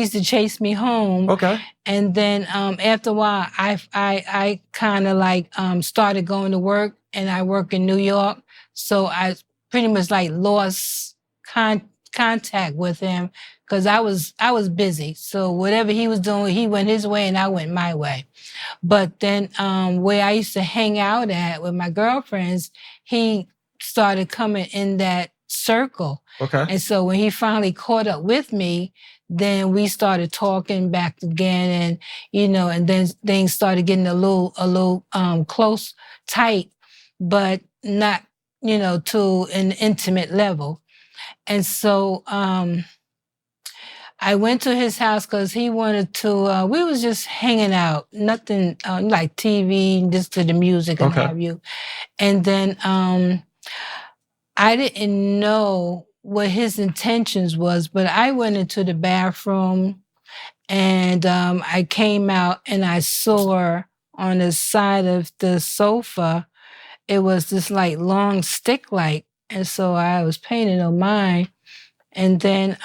used to chase me home. Okay. And then after a while, I kind of like started going to work, and I work in New York. So I pretty much like lost contact with him because I was busy. So whatever he was doing, he went his way and I went my way. But then where I used to hang out at with my girlfriends, he started coming in that circle. Okay. And so when he finally caught up with me, then we started talking back again, and and then things started getting a little close, tight, but not to an intimate level. And so I went to his house because he wanted to, we was just hanging out, nothing like TV, just to the music and have you. And then I didn't know what his intentions was, but I went into the bathroom, and I came out and I saw on the side of the sofa, it was this like long stick light. And so I was paying no mind. And then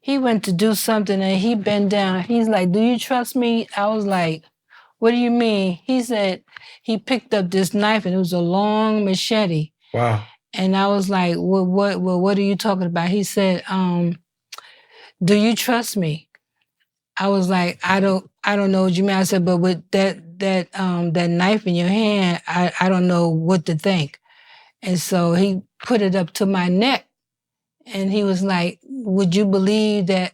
he went to do something and he bent down. He's like, "Do you trust me?" I was like, "What do you mean?" He said he picked up this knife and it was a long machete. Wow. And I was like, what are you talking about? He said, "Do you trust me?" I was like, I don't know what you mean. I said, "But with that knife in your hand, I don't know what to think." And so he put it up to my neck. And he was like, "Would you believe that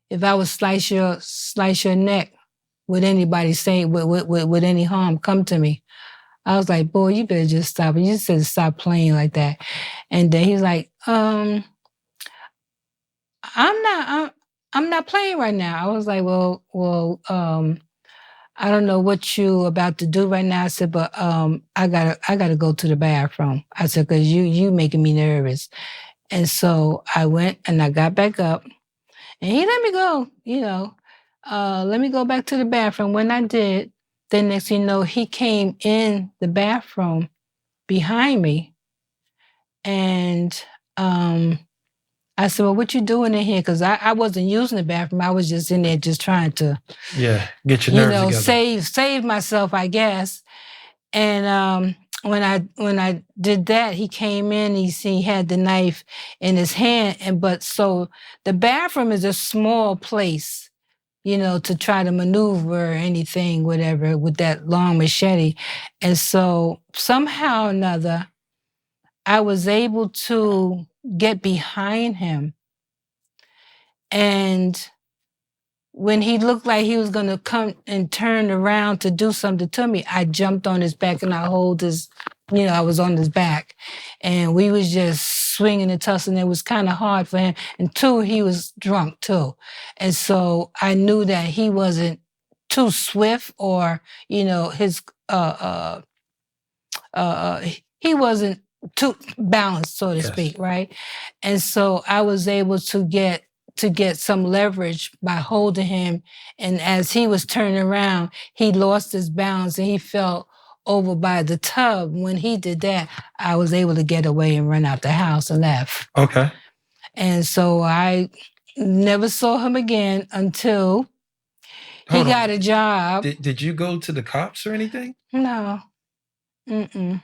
if I would slice your neck, would anybody say, would any harm come to me?" I was like, "Boy, you better just stop it. You just said stop playing like that." And then he's like, I'm not playing right now." I was like, well, I don't know what you about to do right now. I said, "But I gotta go to the bathroom." I said, "Cause you making me nervous." And so I went and I got back up, and he let me go, let me go back to the bathroom. When I did, then next thing you know, he came in the bathroom behind me. And I said, "Well, what you doing in here?" Because I wasn't using the bathroom. I was just in there just trying to, get your nerves together. Save myself, I guess. And when I did that, he came in. He had the knife in his hand, but so the bathroom is a small place, to try to maneuver anything, whatever, with that long machete. And so somehow or another, I was able to get behind him. And when he looked like he was going to come and turn around to do something to me, I jumped on his back and I hold his, I was on his back. And we was just swinging and tussling. It was kind of hard for him. And two, he was drunk too. And so I knew that he wasn't too swift or, his, he wasn't too balanced, so to speak, right? And so I was able to get some leverage by holding him. And as he was turning around, he lost his balance and he fell over by the tub. When he did that, I was able to get away and run out the house and left. Okay. And so I never saw him again until he got a job. Did you go to the cops or anything? No. Mm-mm.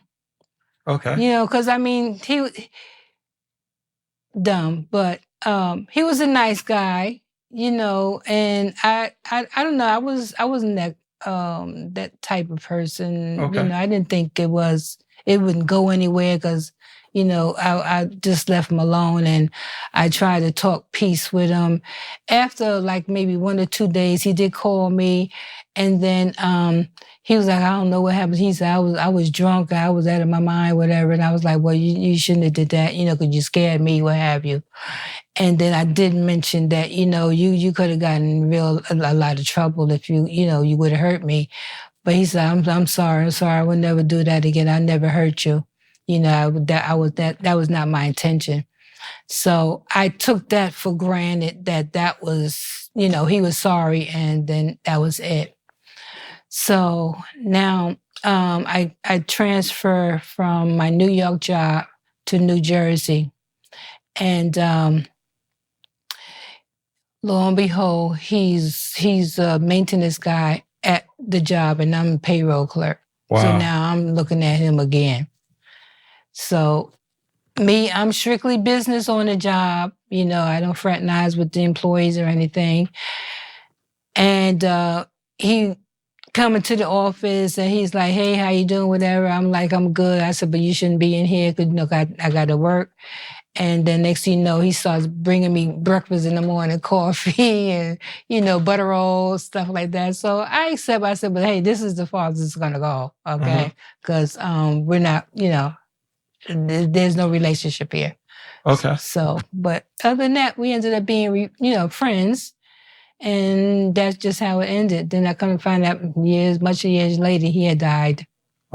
Okay. Because I mean, he dumb, but he was a nice guy, and I don't know, I wasn't that type of person. Okay. I didn't think it wouldn't go anywhere because, I just left him alone and I tried to talk peace with him. After like maybe 1 or 2 days, he did call me, and then he was like, "I don't know what happened." He said, I was drunk, I was out of my mind, whatever. And I was like, "Well, you shouldn't have did that, because you scared me, what have you." And then I did mention that, you could have gotten a lot of trouble if you would have hurt me. But he said, I'm sorry, I would never do that again. I never hurt you. That was not my intention. So I took that for granted that was, he was sorry, and then that was it. So now I transfer from my New York job to New Jersey. And lo and behold, he's a maintenance guy at the job, and I'm a payroll clerk. Wow. So now I'm looking at him again. So me, I'm strictly business on the job. You know, I don't fraternize with the employees or anything. And he coming to the office and he's like, hey, how you doing, whatever. I'm like, I'm good. I said, but you shouldn't be in here because, you know, I got to work. And then next thing you know, he starts bringing me breakfast in the morning, coffee and, you know, butter rolls, stuff like that. So I accept. I said, but hey, this is the farthest it's going to go, okay? Because we're not, you know, there's no relationship here. Okay. So, but other than that, we ended up being, you know, friends. And that's just how it ended. Then I come to find out much years later, he had died.